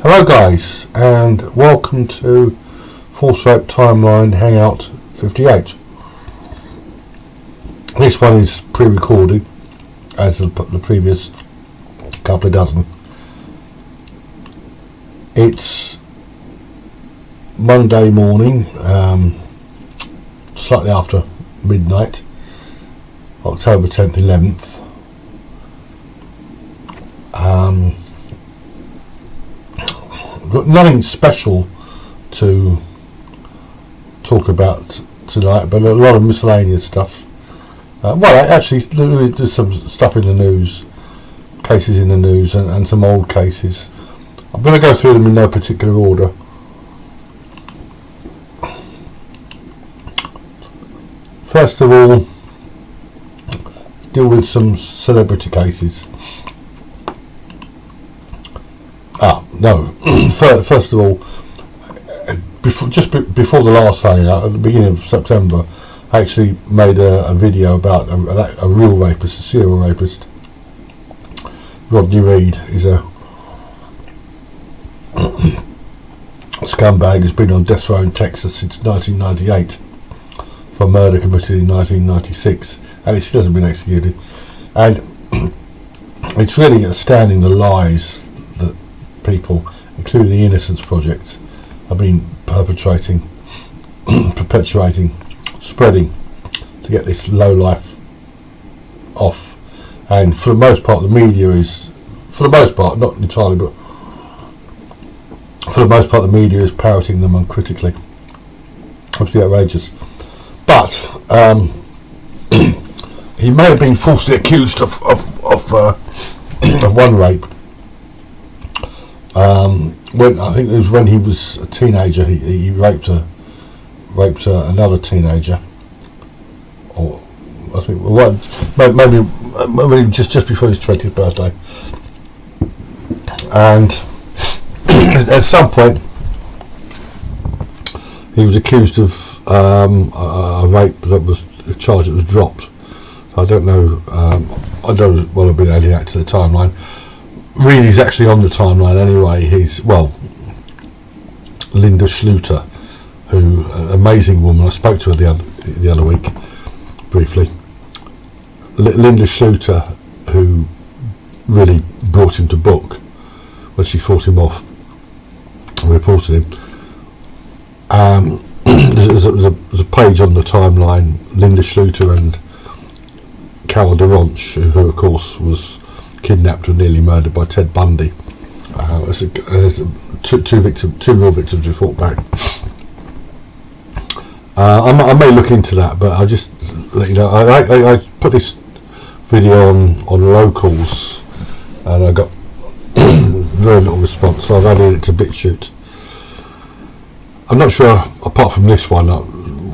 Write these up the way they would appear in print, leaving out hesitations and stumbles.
Hello guys, and welcome to Full Scope Timeline Hangout 58. This one is pre-recorded, as the previous couple of dozen. It's Monday morning, slightly after midnight, October 10th, 11th. Got nothing special to talk about tonight, but a lot of miscellaneous stuff. Actually, there's some stuff in the news, cases in the news, and some old cases. I'm going to go through them in no particular order. First of all, deal with some celebrity cases. First of all, before the last hangout, at the beginning of September, I actually made a video about a real rapist, a serial rapist. Rodney Reed is a scumbag who's been on death row in Texas since 1998 for murder committed in 1996, and he still hasn't been executed. And it's really astounding the lies that people, including the Innocence Project, have been perpetrating, spreading to get this low life off. And for the most part, the media is, not entirely, but for the most part, the media is parroting them uncritically. Absolutely outrageous. But he may have been falsely accused of one rape. When I think it was when he was a teenager, he raped another teenager, or I think maybe just before his 20th birthday. And at some point, he was accused of a rape a charge that was dropped. I don't know. I don't want to be adding that to the timeline. Reed actually on the timeline anyway. Linda Schluter, who, amazing woman. I spoke to her the other week briefly. Linda Schluter, who really brought him to book when she fought him off and reported him. There's a page on the timeline. Linda Schluter and Carol DeRonch, who of course was kidnapped and nearly murdered by Ted Bundy. There's two real victims who fought back. I may look into that, but I'll just let you know. I put this video on locals, and I got very little response, so I've added it to BitChute. I'm not sure, apart from this one,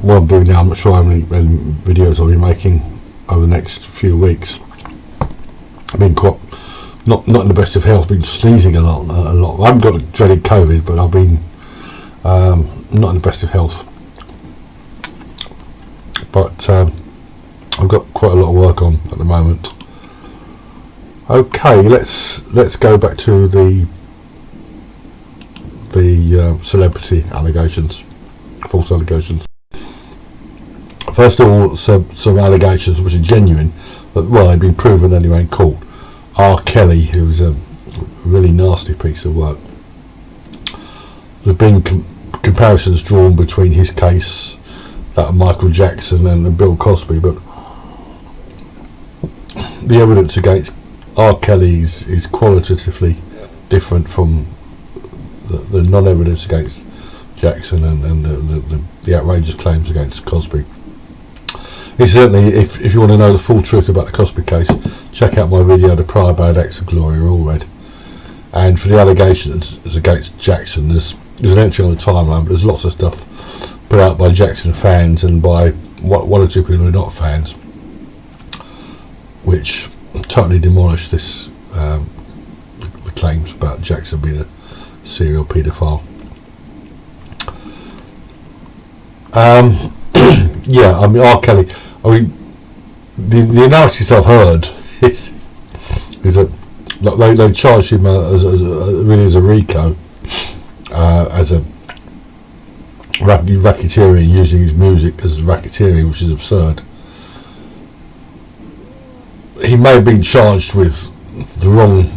what I'm doing now, I'm not sure how many videos I'll be making over the next few weeks. I've been quite not in the best of health, been sneezing a lot. I haven't got a dreaded COVID, but I've been not in the best of health. But I've got quite a lot of work on at the moment. Okay, let's go back to the celebrity allegations, false allegations. First of all, some allegations which are genuine, but they've been proven anyway in court. R. Kelly, who was a really nasty piece of work. There's been comparisons drawn between his case, that of Michael Jackson, and Bill Cosby, but the evidence against R. Kelly is qualitatively different from the non-evidence against Jackson and the outrageous claims against Cosby. Incidentally, if you want to know the full truth about the Cosby case, check out my video, The Prior Bad Acts of Glory Are All Red. And for the allegations against Jackson, there's an entry on the timeline, but there's lots of stuff put out by Jackson fans and by one or two people who are not fans, which totally demolished this the claims about Jackson being a serial paedophile. R. Kelly. The analysis I've heard is that they charged him as a RICO, as a racketeering, using his music as racketeering, which is absurd. He may have been charged with the wrong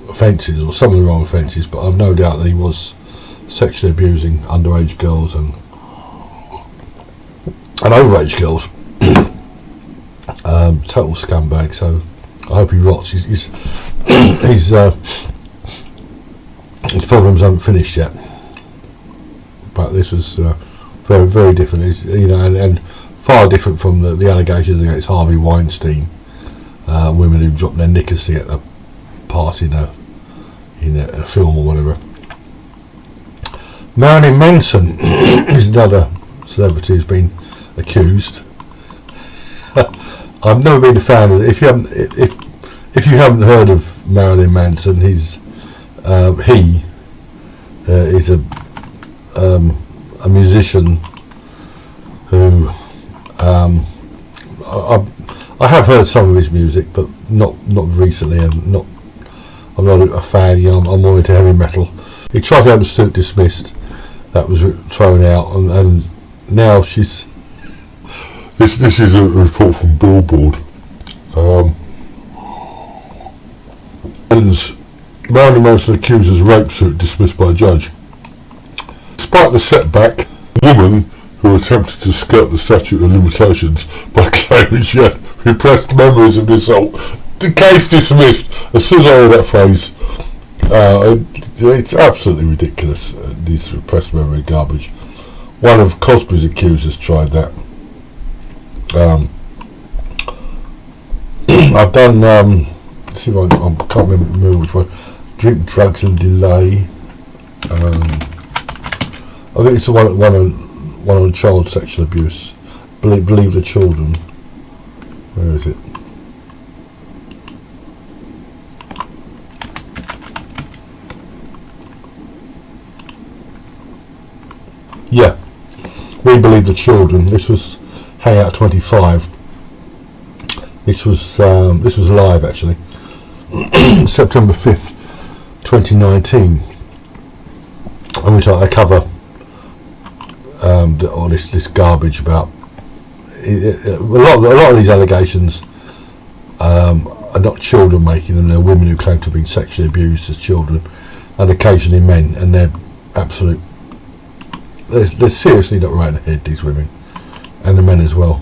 offences, or some of the wrong offences, but I've no doubt that he was sexually abusing underage girls and overage girls. Total scumbag. So I hope he rots. His problems haven't finished yet. But this was very, very different. It's, and far different from the allegations against Harvey Weinstein. Women who dropped their knickers to get a part in a film or whatever. Marilyn Manson is another celebrity who's been accused. I've never been a fan of it. If you haven't heard of Marilyn Manson, he is a musician who I have heard some of his music, but not recently, and I'm not a fan. I'm more into heavy metal. He tried to have a suit dismissed. That was thrown out, and now she's. This is a report from Billboard. Marilyn Manson accuses rape suit dismissed by a judge. Despite the setback, a woman who attempted to skirt the statute of limitations by claiming she had repressed memories of the assault. The case dismissed. As soon as I heard that phrase, it's absolutely ridiculous. These repressed memory garbage. One of Cosby's accusers tried that. I've done. Let's see if I can't remember which one. Drink, drugs, and delay. I think it's the one on child sexual abuse. Believe the children. Where is it? Yeah, We Believe the Children. This was Hangout 25. This was live actually. September 5th, 2019. In which I cover all this garbage about a lot of these allegations are not children making them. They're women who claim to have been sexually abused as children, and occasionally men, and they're absolute. They're seriously not right in the head, these women, and the men as well.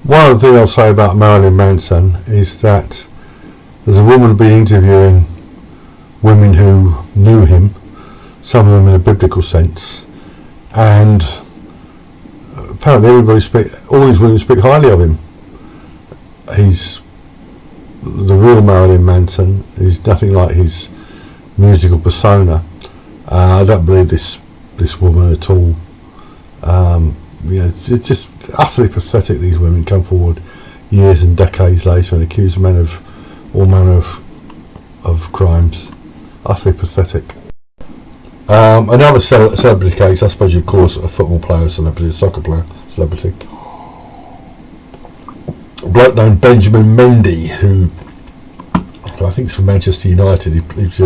One other thing I'll say about Marilyn Manson is that there's a woman been interviewing women who knew him, some of them in a biblical sense, and apparently all these women speak highly of him. He's the real Marilyn Manson. He's nothing like his musical persona. I don't believe this woman at all. It's just utterly pathetic. These women come forward years and decades later and accuse men of all manner of crimes. Utterly pathetic. Another celebrity case, I suppose you'd call a football player a celebrity, a soccer player celebrity. A bloke named Benjamin Mendy, who I think is from Manchester United. He's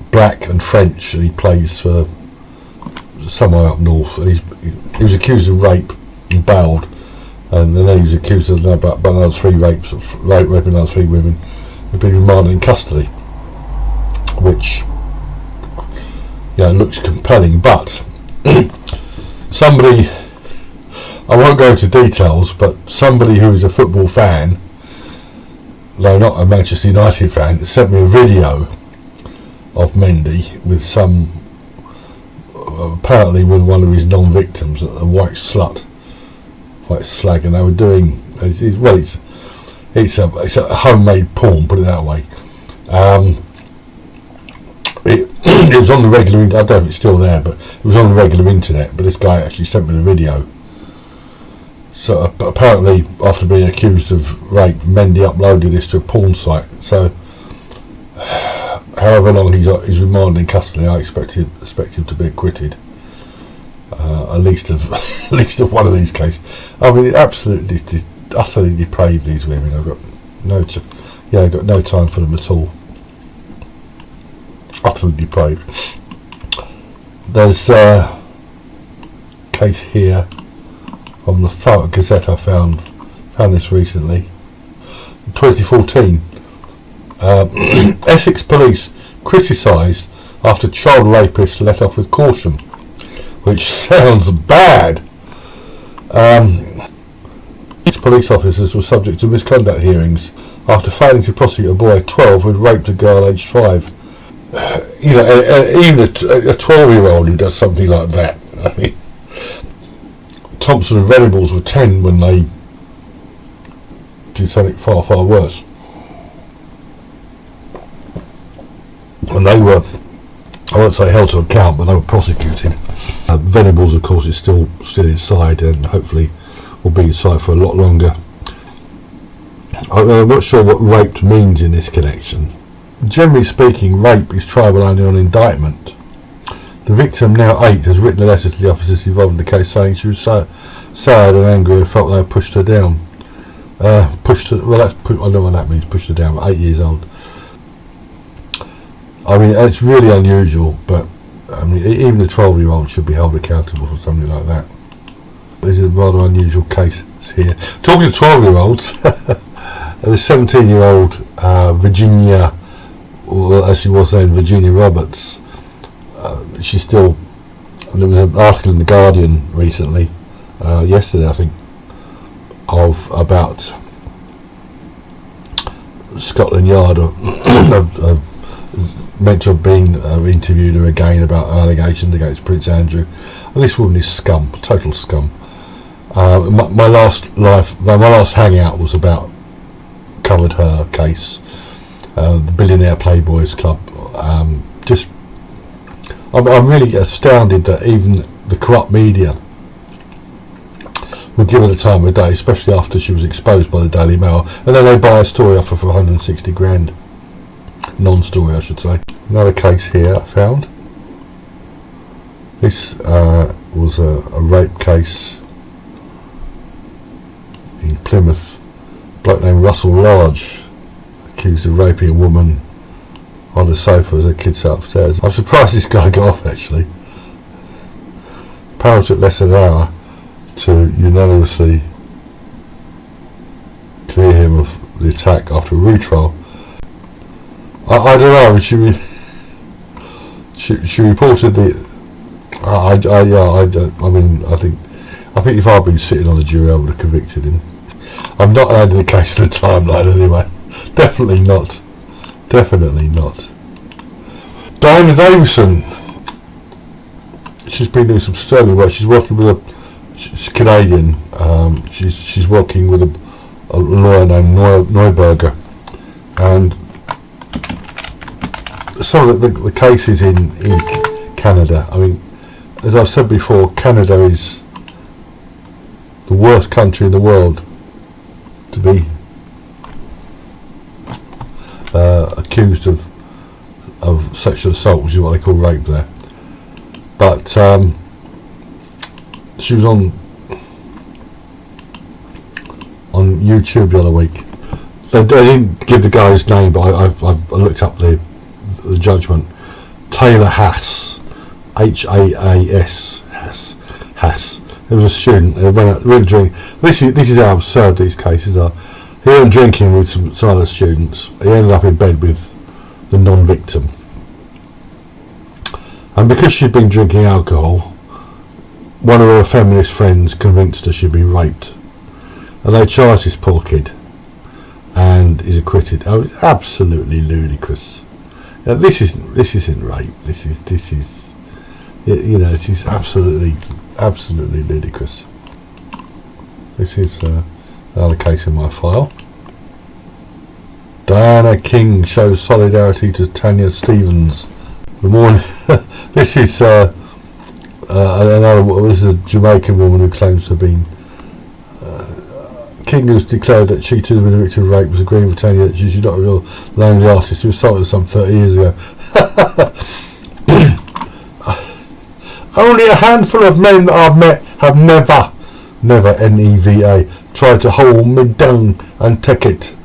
black and French, and he plays for somewhere up north. And he was accused of rape and bailed, and then he was accused of about another 3 rapes, raping another 3 women, who've been remanded in custody, which looks compelling. But somebody, I won't go into details, but somebody who is a football fan, though not a Manchester United fan, sent me a video of Mendy with apparently with one of his non-victims, a white slag, and they were doing it's a homemade porn, put it that way. It was on the regular, I don't know if it's still there, but it was on the regular internet, but this guy actually sent me the video. So apparently, after being accused of rape, Mendy uploaded this to a porn site. So however long he's remanded in custody, I expect him to be acquitted. At least of one of these cases. I mean, absolutely utterly depraved, these women. I've got no time for them at all. utterly depraved. There's a case here from the Thurrock Gazette. I found this recently, 2014. Essex police criticised after child rapist let off with caution, which sounds bad. Police officers were subject to misconduct hearings after failing to prosecute a boy 12 who had raped a girl aged 5. You know, even a 12-year-old who does something like that. I mean, Thompson and Venables were 10 when they did something far, far worse. And they were, I won't say held to account, but they were prosecuted. Venables, of course, is still inside, and hopefully will be inside for a lot longer. I'm not sure what raped means in this connection. Generally speaking, rape is triable only on indictment. The victim, now 8, has written a letter to the officers involved in the case saying she was so sad and angry and felt they had pushed her down. I don't know what that means, pushed her down, 8 years old. I mean, it's really unusual, but I mean, even a 12-year-old should be held accountable for something like that. This is a rather unusual case here. Talking of 12-year-olds, there's 17-year-old Virginia, or as she was then, Virginia Roberts. She's still. There was an article in the Guardian recently, yesterday I think, about Scotland Yard meant to have been interviewed her again about allegations against Prince Andrew, and this woman is scum, total scum. My last hangout was covered her case, the Billionaire Playboys Club. I'm really astounded that even the corrupt media would give her the time of day, especially after she was exposed by the Daily Mail, and then they buy a story off her for 160 grand. Non-story, I should say. Another case here I found. This was a rape case in Plymouth. A bloke named Russell Large accused of raping a woman on the sofa as her kid sat upstairs. I'm surprised this guy got off, actually. Apparently took less than an hour to unanimously clear him of the attack after a retrial. I don't know. She reported the. I think if I'd been sitting on the jury, I would have convicted him. I'm not adding the case to the timeline anyway. Definitely not. Definitely not. Diana Davison. She's been doing some sterling work. She's working with she's Canadian. She's working with a lawyer named Neuberger, and some of the cases in Canada. I mean, as I've said before, Canada is the worst country in the world to be accused of sexual assault, which is what they call rape there. But she was on YouTube the other week. They didn't give the guy's name, but I've looked up the judgment. Taylor Hass, Haas. Hass. There was a student. They went out drinking. This is how absurd these cases are. He went drinking with some other students. He ended up in bed with the non-victim, and because she'd been drinking alcohol, one of her feminist friends convinced her she'd been raped, and they charged this poor kid, and is acquitted. Oh, it's absolutely ludicrous. This isn't rape. This is it is absolutely ludicrous. This is another case in my file. Diana King shows solidarity to Tanya Stevens. The morning. This is another. This is a Jamaican woman who claims to have been. King has declared that she too had been a victim of rape, was agreeing with Tanya that she's not a real lonely artist who assaulted her some 30 years ago. Only a handful of men that I've met have never, N-E-V-A, tried to hold me down and take it.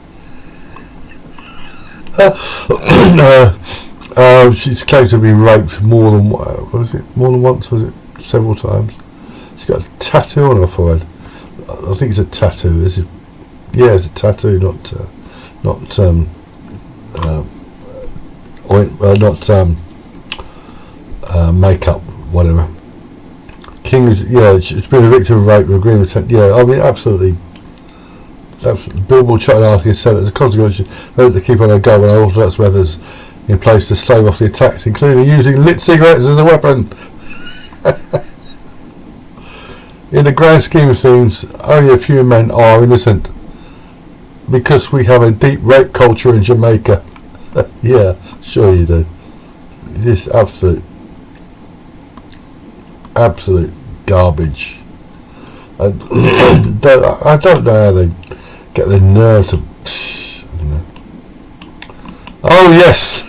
she's claimed to be raped more than once? Was it several times? She's got a tattoo on her forehead. I think it's a tattoo. It's a tattoo, not makeup, whatever. King is, she's been a victim of rape with agreement. Yeah, I mean, absolutely. Billboard charted article said that as a consequence, those that keep on their guard and orthodox methods in place to stave off the attacks, including using lit cigarettes as a weapon. In the grand scheme of things, only a few men are innocent because we have a deep rape culture in Jamaica. Yeah, sure you do. This absolute garbage. I don't know how they get the nerve to. Oh yes,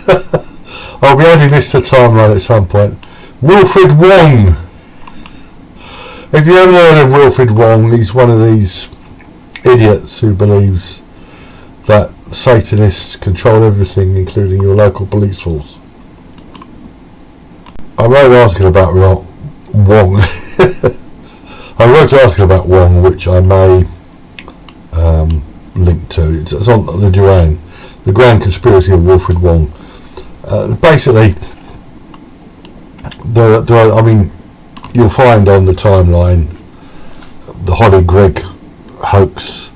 I'll be adding this to timeline at some point. Wilfred Wong. If you haven't heard of Wilfred Wong, he's one of these idiots who believes that Satanists control everything, including your local police force. I wrote an article about Wong. I wrote an article about Wong, which I may link to. It's on the Grand Conspiracy of Wilfred Wong. Basically, I mean, you'll find on the timeline the Holly Gregg hoax,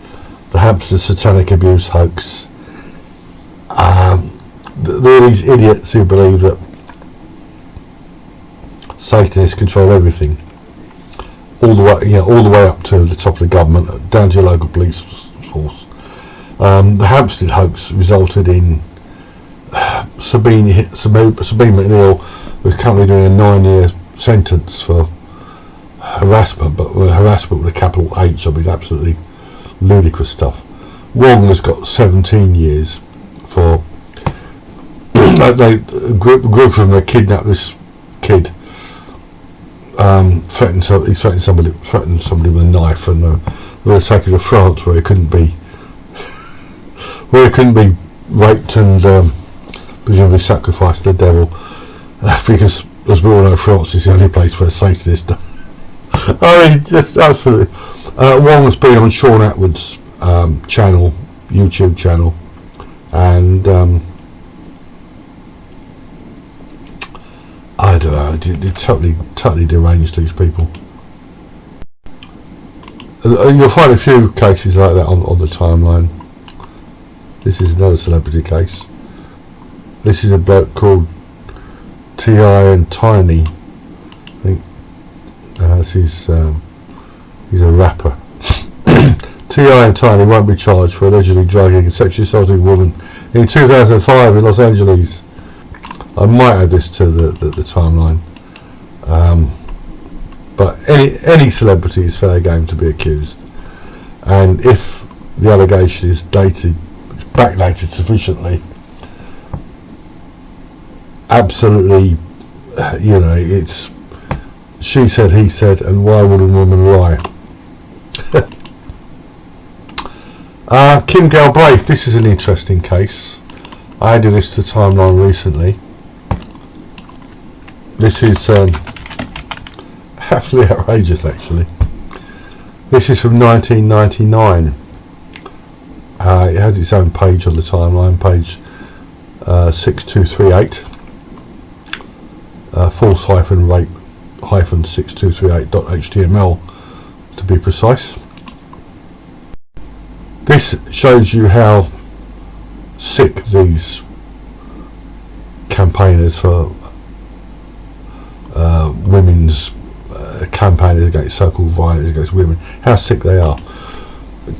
the Hampstead satanic abuse hoax. There are these idiots who believe that Satanists control everything, all the way up to the top of the government, down to your local police force. The Hampstead hoax resulted in Sabine McNeil was currently doing a 9-year sentence for harassment, but harassment with a capital H. I mean, absolutely ludicrous stuff. Wong has got 17 years for a group of them kidnapped this kid, threatened somebody with a knife, and they were taken to France where he couldn't be raped and presumably sacrificed to the devil, because, as we all know, France is the only place where Satanists. I mean, just absolutely. Wong has been on Sean Atwood's YouTube channel, and I don't know, they're totally deranged, these people. You'll find a few cases like that on the timeline. This is another celebrity case. This is a bloke called T.I. and Tiny. I think he's a rapper. T.I. and Tiny won't be charged for allegedly drugging and sexually assaulting a woman in 2005 in Los Angeles. I might add this to the timeline. But any celebrity is fair game to be accused, and if the allegation is backdated sufficiently, absolutely, it's she said, he said, and why would a woman lie? Kim Galbraith, this is an interesting case. I added this to timeline recently. This is absolutely outrageous, actually. This is from 1999. It has its own page on the timeline, page 6238. False-rape 6238.html to be precise. This shows you how sick these campaigners for women's campaigners against so-called violence against women, how sick they are.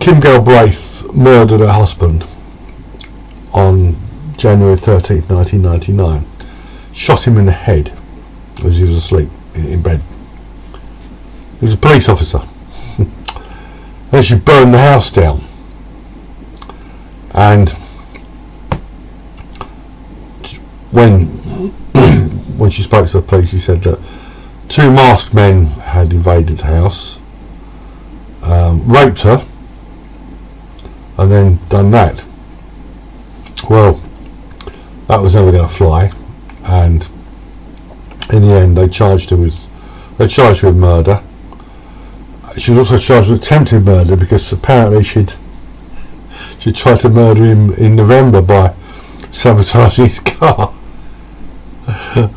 Kim Galbraith murdered her husband on January 13th, 1999. Shot him in the head as he was asleep in bed. He was a police officer. Then she burned the house down, and when she spoke to the police, she said that 2 masked men had invaded the house, raped her, and then done that. Well, that was never going to fly, and in the end they charged her with murder. She was also charged with attempted murder because apparently she tried to murder him in November by sabotaging his car.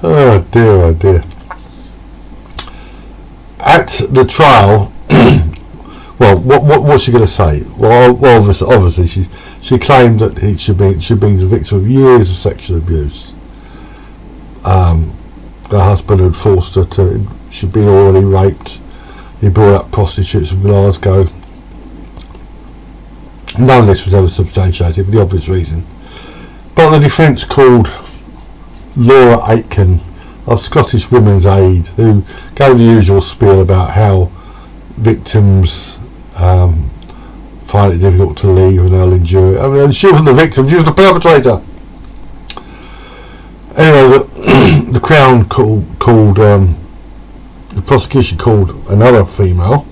Oh dear. At the trial, well, what's she going to say? Well, obviously she claimed that she'd been the victim of years of sexual abuse. Her husband had forced her to. She'd been already raped. He brought up prostitutes from Glasgow. None of this was ever substantiated for the obvious reason. But the defence called Laura Aitken of Scottish Women's Aid, who gave the usual spiel about how victims find it difficult to leave and they'll endure it. I mean, she wasn't the victim, she was the perpetrator. Anyway, the Crown called the prosecution called another female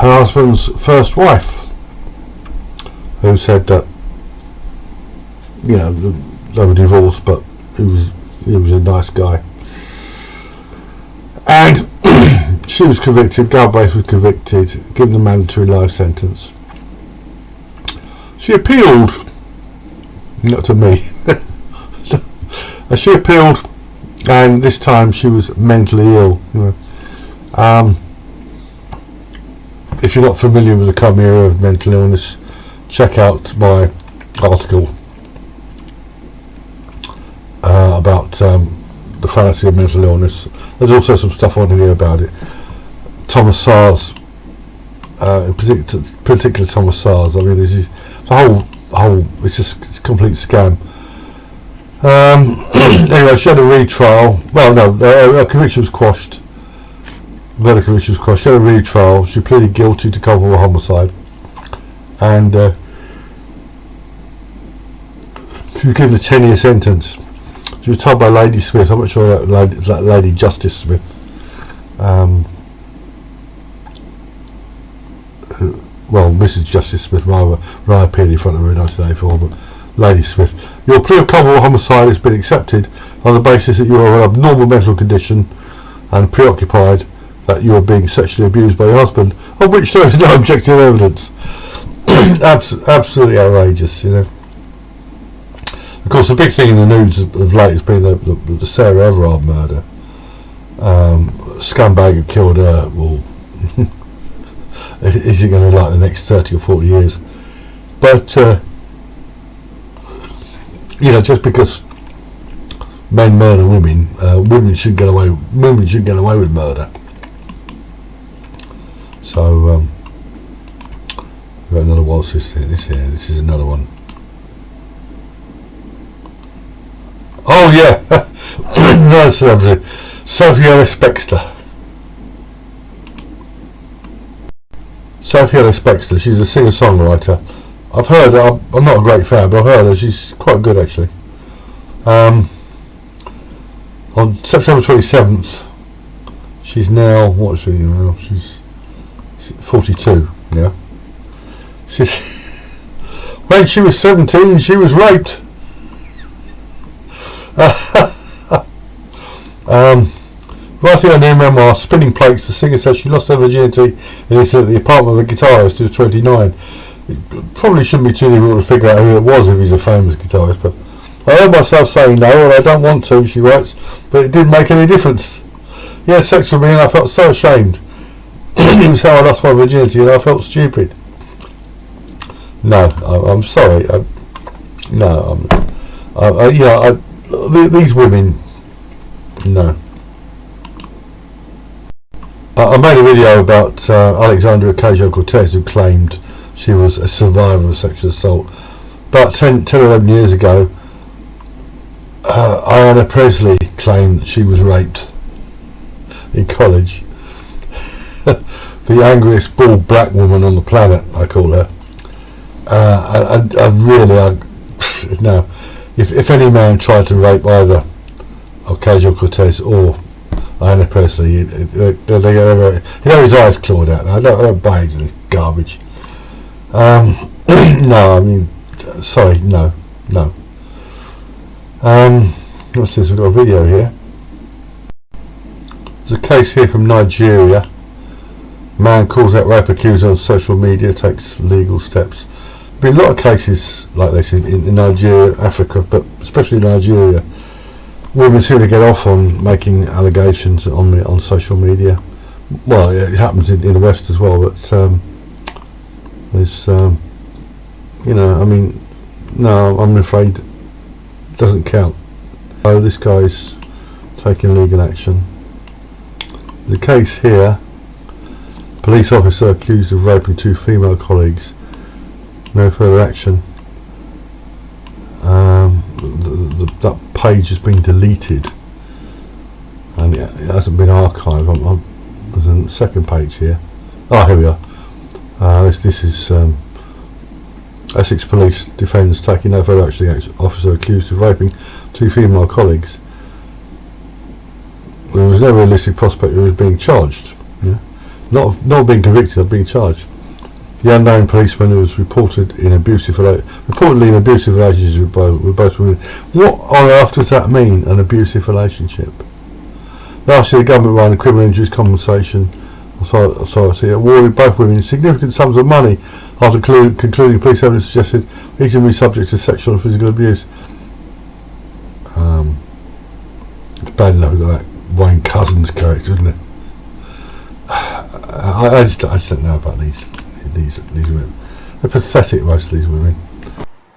her husband's first wife, who said that they were divorced, but he was a nice guy. And she was convicted. Galbraith was convicted, given a mandatory life sentence. She appealed, not to me. She appealed, and this time she was mentally ill. If you're not familiar with the chimera of mental illness, check out my article about the fallacy of mental illness. There's also some stuff on here about it. Thomas Sars, in particular Thomas Sars. I mean, this is the whole. It's a complete scam. Anyway, she had a retrial. Well, no, her conviction was quashed. Verdict conviction was quashed. She had a retrial. She pleaded guilty to culpable homicide, and she was given a 10-year sentence. She was told by Lady Smith. I'm not sure that Lady Justice Smith. Mrs. Justice Smith, rather, when I appeared in front of her in 1984, but Lady Smith, your plea of culpable homicide has been accepted on the basis that you are of an abnormal mental condition and preoccupied that you are being sexually abused by your husband, of which there is no objective evidence. Absolutely outrageous, Of course, the big thing in the news of late has been the Sarah Everard murder. Scumbag who killed her. Well, is he going to like the next 30 or 40 years? But just because men murder women, women should get away with murder. So we've got another one. This is another one. Oh yeah, nice celebrity, Sophia Spexter. She's a singer-songwriter. I've heard her. I'm not a great fan, but I've heard her. She's quite good actually. On September 27th, she's now, what is she now? She's 42. Yeah. When she was 17, she was raped. Writing her new memoir, Spinning Plates, the singer says she lost her virginity in the apartment of a guitarist who was 29. It probably shouldn't be too difficult to figure out who it was if he's a famous guitarist, but I heard myself saying no, and I don't want to, she writes, but it didn't make any difference. He had sex with me and I felt so ashamed. It was how I lost my virginity and I felt stupid. No, I'm sorry. These women, no. I made a video about Alexandria Ocasio-Cortez, who claimed she was a survivor of sexual assault. About 10 or 11 years ago, Ayanna Presley claimed that she was raped in college. The angriest bald black woman on the planet, I call her. No. If any man tried to rape either Ocasio-Cortez or Diana Presley, he'd have his eyes clawed out. I don't buy into this garbage. No, I mean, sorry, no. What's this? We've got a video here. There's a case here from Nigeria. Man calls out rape accuser on social media, takes legal steps. Been a lot of cases like this in Nigeria, Africa, but especially Nigeria. Women seem to get off on making allegations on social media. Well, it happens in the West as well, but there's, you know, I mean, no, I'm afraid it doesn't count. So this guy's taking legal action. The case here, police officer accused of raping 2 female colleagues. No further action. That page has been deleted and it hasn't been archived. There's a second page here. Oh, here we are. This is Essex Police defends taking no further action against officer accused of raping 2 female colleagues. There was no realistic prospect of being charged. Yeah? Not being convicted of being charged. The unknown policeman who was reportedly in abusive relationship with both women. What on earth does that mean, an abusive relationship? Last year, the government ran a criminal injuries compensation authority awarded both women significant sums of money after concluding police evidence suggested each would be subject to sexual and physical abuse. It's bad enough we've got that Wayne Couzens character, isn't it? I just don't know about these women. They're pathetic, most of these women.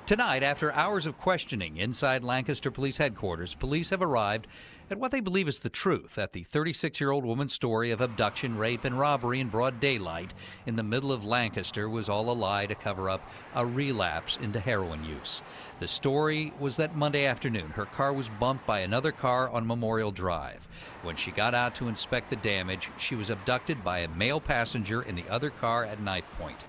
Tonight, after hours of questioning inside Lancaster Police Headquarters, police have arrived at what they believe is the truth, that the 36-year-old woman's story of abduction, rape, and robbery in broad daylight in the middle of Lancaster was all a lie to cover up a relapse into heroin use. The story was that Monday afternoon, her car was bumped by another car on Memorial Drive. When she got out to inspect the damage, she was abducted by a male passenger in the other car at knife point.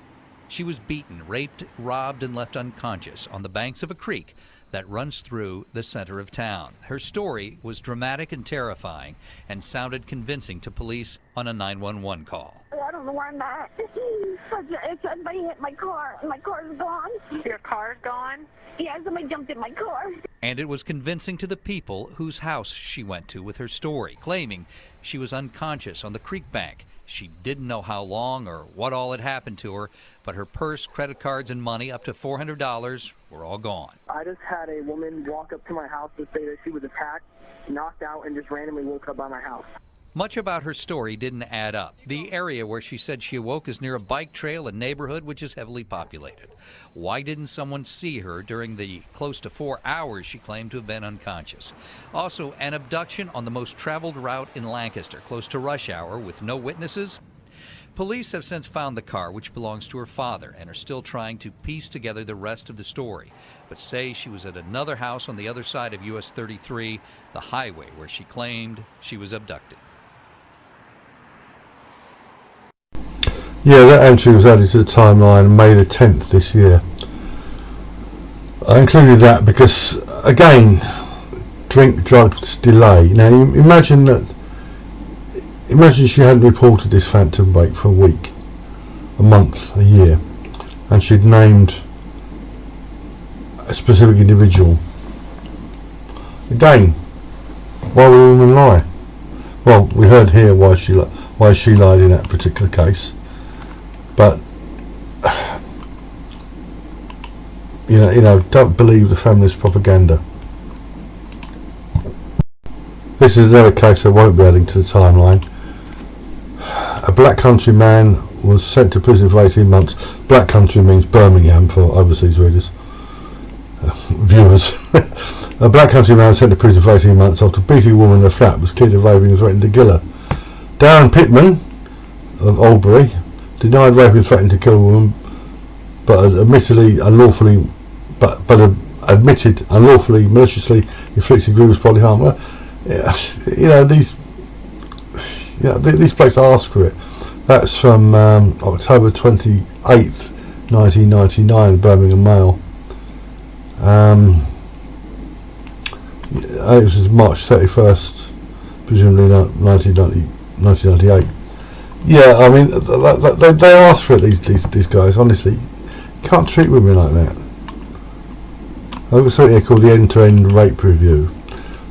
She was beaten, raped, robbed, and left unconscious on the banks of a creek that runs through the center of town. Her story was dramatic and terrifying and sounded convincing to police on a 911 call. I don't know where I'm at. Somebody hit my car, and my car's gone. Your car's gone? Yeah, somebody jumped in my car. And it was convincing to the people whose house she went to with her story, claiming she was unconscious on the creek bank. She didn't know how long or what all had happened to her, but her purse, credit cards, and money, up to $400, were all gone. I just had a woman walk up to my house to say that she was attacked, knocked out, and just randomly woke up by my house. Much about her story didn't add up. The area where she said she awoke is near a bike trail and neighborhood which is heavily populated. Why didn't someone see her during the close to 4 hours she claimed to have been unconscious? Also, an abduction on the most traveled route in Lancaster, close to rush hour, with no witnesses? Police have since found the car, which belongs to her father, and are still trying to piece together the rest of the story, but say she was at another house on the other side of US 33, the highway where she claimed she was abducted. Yeah, that entry was added to the timeline May the 10th this year. I included that because, again, drink, drugs, delay. Now, imagine she hadn't reported this phantom wake for a week, a month, a year, and she'd named a specific individual. Again, why would a woman lie? Well, we heard here why she lied in that particular case. But you know, don't believe the feminist propaganda. This is another case I won't be adding to the timeline. A black country man was sent to prison for 18 months. Black country means Birmingham for overseas readers, viewers. A black country man was sent to prison for 18 months after beating a woman in a flat was cleared of raping and threatened to kill her. Darren Pittman of Albury denied raping and threatening to kill a woman, but admitted unlawfully maliciously inflicted grievous bodily harm. Well, these blokes ask for it. That's from October 28th, 1999, Birmingham Mail. It was March 31st, presumably 1998. Yeah, I mean, they ask for it, these guys, honestly. You can't treat women like that. I've got something here called the End-to-End Rape Review.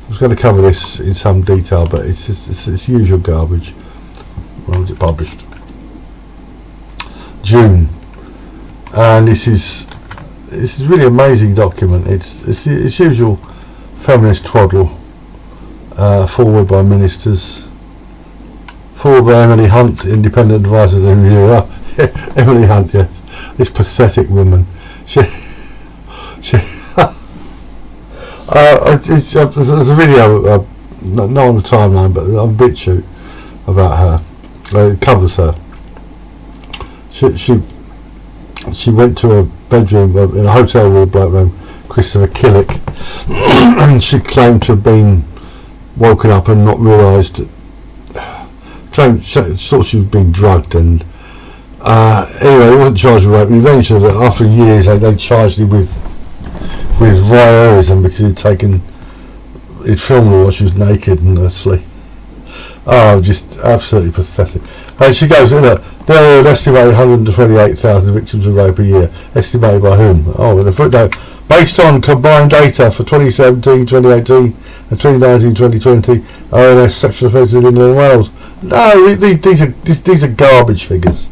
was going to cover this in some detail, but it's usual garbage. When was it published? June. And this is really amazing document. It's usual feminist twaddle, forward by ministers, forward by Emily Hunt, independent advisor to the reviewer. Emily Hunt, yeah, this pathetic woman. There's a video, not on the timeline, but on BitChute about her. It covers her. She went to a bedroom in a hotel with a bloke named Christopher Killick, and she claimed to have been woken up and not realised. She thought she was being drugged, and anyway, he wasn't charged with rape. Eventually, after years, they charged him with voyeurism because he'd filmed her while she was naked and asleep. Oh, just absolutely pathetic. And she goes, there are an estimated 128,000 victims of rape a year. Estimated by whom? Oh, with a footnote. Based on combined data for 2017, 2018 and 2019, 2020, ONS sexual offences in England and Wales. No, these are garbage figures.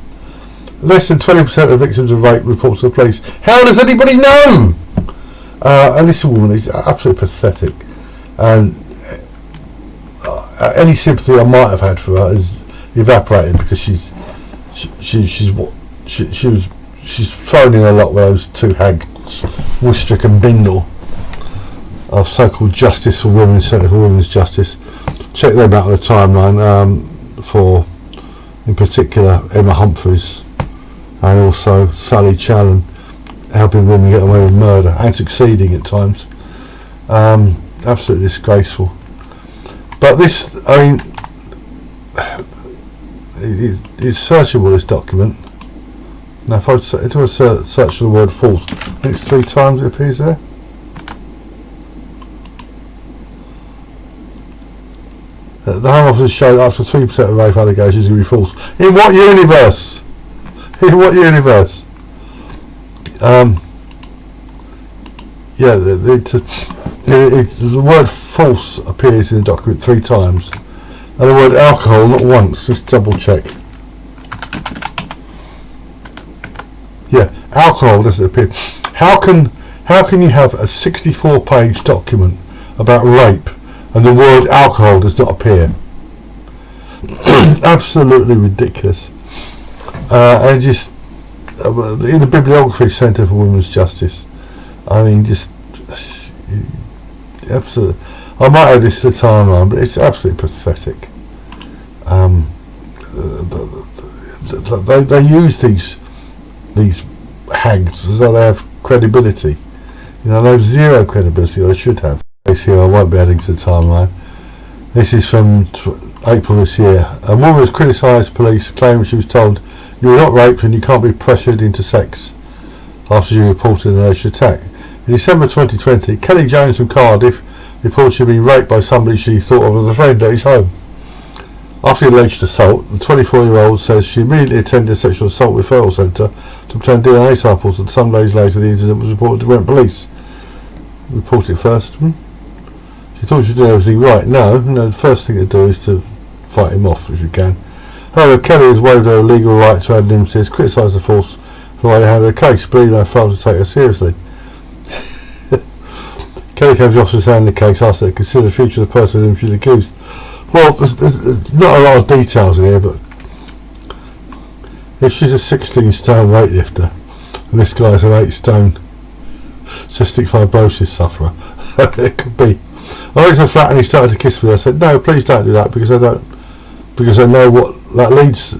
Less than 20% of victims of rape reports to the police. How does anybody know? And this woman is absolutely pathetic. And any sympathy I might have had for her is evaporated because she's thrown in a lot with those two hags, Wistrick and Bindle, of so-called Justice for Women, Centre for Women's Justice. Check them out on the timeline for, in particular, Emma Humphreys and also Sally Challen, helping women get away with murder and succeeding at times. Absolutely disgraceful. But this, I mean, it's searchable, this document. Now if I do a search for the word false, I think it's 3 times it appears there. The Home Office showed after 3% of rape allegations will be false. In what universe? In what universe? Yeah, the word false appears in the document 3 times, and the word alcohol not once. Just double check. Yeah, alcohol doesn't appear. How can you have a 64-page document about rape and the word alcohol does not appear? Absolutely ridiculous. And just in the Bibliography Centre for Women's Justice, I mean, just absolutely. I might add this to the timeline, but it's absolutely pathetic. They use these hags as though they have credibility. You know, they have zero credibility, or they should have. Here, I won't be adding to the timeline. This is from April this year. A woman has criticised police, claiming she was told, "You were not raped and you can't be pressured into sex," after she reported an alleged attack. In December 2020, Kelly Jones from Cardiff reported she'd been raped by somebody she thought of as a friend at his home. After the alleged assault, the 24-year-old says she immediately attended a sexual assault referral centre to obtain DNA samples, and some days later the incident was reported to Brent Police. Report it first. She thought she did everything right. No, the first thing to do is to fight him off if you can. However, Kelly has waived her legal right to anonymity, has criticised the force for the way they handled her case, believing they failed to take her seriously. Kelly came to the officers handling the case, asked her to consider the future of the person whom she's accused. Well, there's not a lot of details in here, but if she's a 16-stone weightlifter and this guy's an 8-stone cystic fibrosis sufferer, it could be. I went to the flat and he started to kiss me. I said, "No, please don't do that because I know what that leads.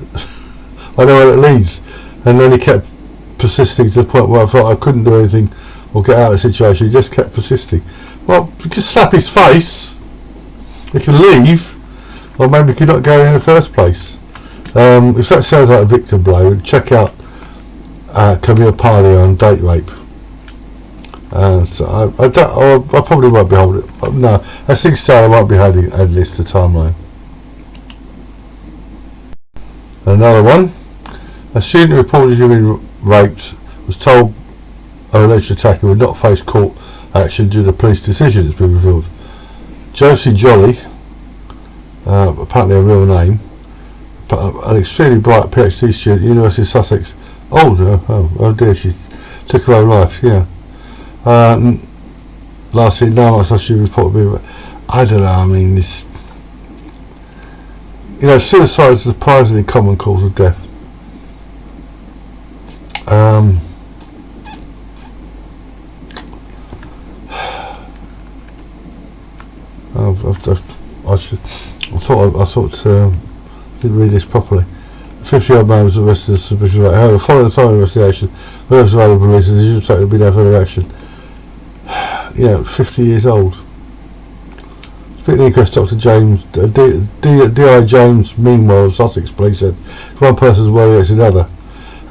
I know where it leads." And then he kept persisting to the point where I thought I couldn't do anything or get out of the situation. He just kept persisting. Well, you can slap his face. He can leave, or maybe he could not go in the first place. If that sounds like a victim blame, check out Camille Parley on date rape. So I probably won't be holding it. No, as things stand, I won't be adding this to the timeline. Another one. A student who reported she'd been raped was told her alleged attacker would not face court action due to police decision. It's been revealed. Josie Jolly, apparently a real name, but an extremely bright PhD student, University of Sussex. Oh dear, she took her own life. Yeah. Last year, 9 months after she reported, I don't know. I mean, this. Suicide is a surprisingly common cause of death. I thought didn't read this properly. A 50-year-old man was arrested on suspicion of rape. However, following the thorough investigation, the rest of available police, the decision was taken to be there for their action. 50 years old. Speaking of the inquest, Dr. James, D.I. James, meanwhile, of Sussex Police said, if one person's well against another.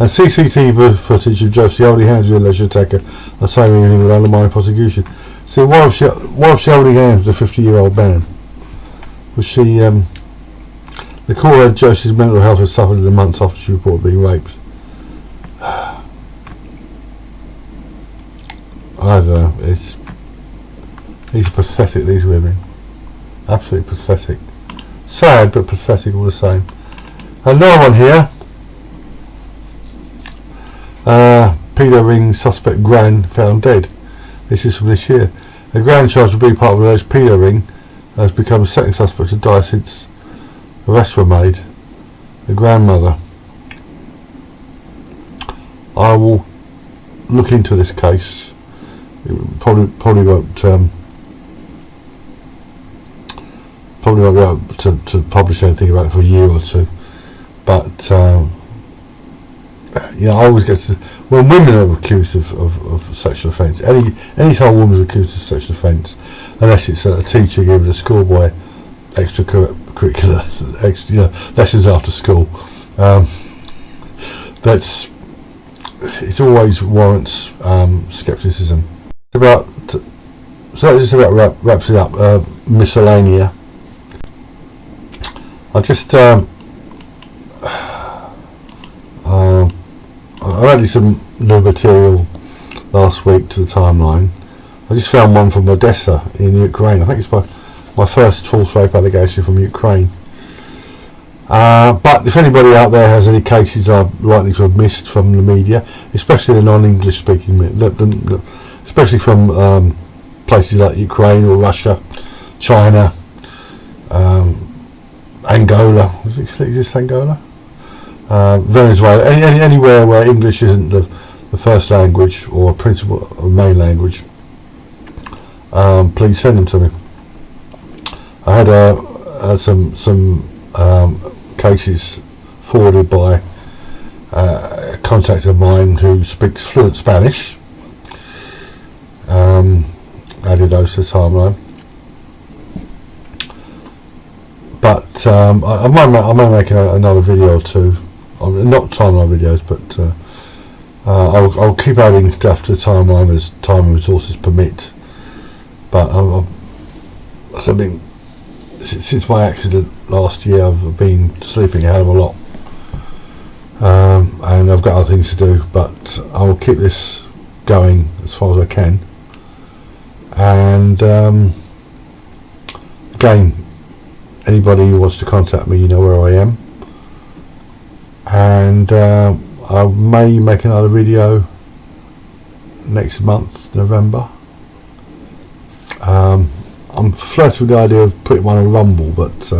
And CCTV footage of Josie holding hands with the alleged attacker the same evening would undermine prosecution. So why was she holding hands with a 50-year-old man? Was she, the court had Josie's mental health had suffered in the months after she reported being raped. I don't know, these are pathetic, these women. Absolutely pathetic. Sad, but pathetic all the same. Another one here. Pedo ring suspect Gran found dead. This is from this year. A Gran charged with being part of an alleged pedo ring has become the second suspect to die since arrests were made. The grandmother. I will look into this case. It probably won't be able to publish anything about it for a year or two, but I always get to, when women are accused of sexual offence, any time a woman is accused of sexual offence, unless it's a teacher giving a schoolboy extracurricular lessons after school, it always warrants scepticism. So that just about wraps it up. Miscellanea. I just I added some new material last week to the timeline. I just found one from Odessa in Ukraine. I think it's my first false rape allegation from Ukraine. But if anybody out there has any cases I'm likely to have missed from the media, especially the non-English speaking, especially from places like Ukraine or Russia, China, Angola, exist Angola? Venezuela, anywhere where English isn't the first language or principal or main language, please send them to me. I had some cases forwarded by a contact of mine who speaks fluent Spanish. Added those to the timeline. But I might make another video or two, not timeline videos, but I'll keep adding stuff to the timeline as time and resources permit. But since my accident last year, I've been sleeping a hell of a lot, and I've got other things to do. But I will keep this going as far as I can. And again, anybody who wants to contact me, you know where I am. And I may make another video next month, November. I'm flirting with the idea of putting one on Rumble, but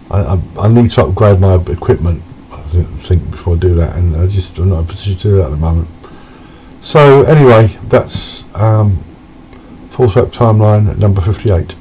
I need to upgrade my equipment, I think, before I do that, and I'm not in a position to do that at the moment. So anyway, that's False Rape Timeline number 58.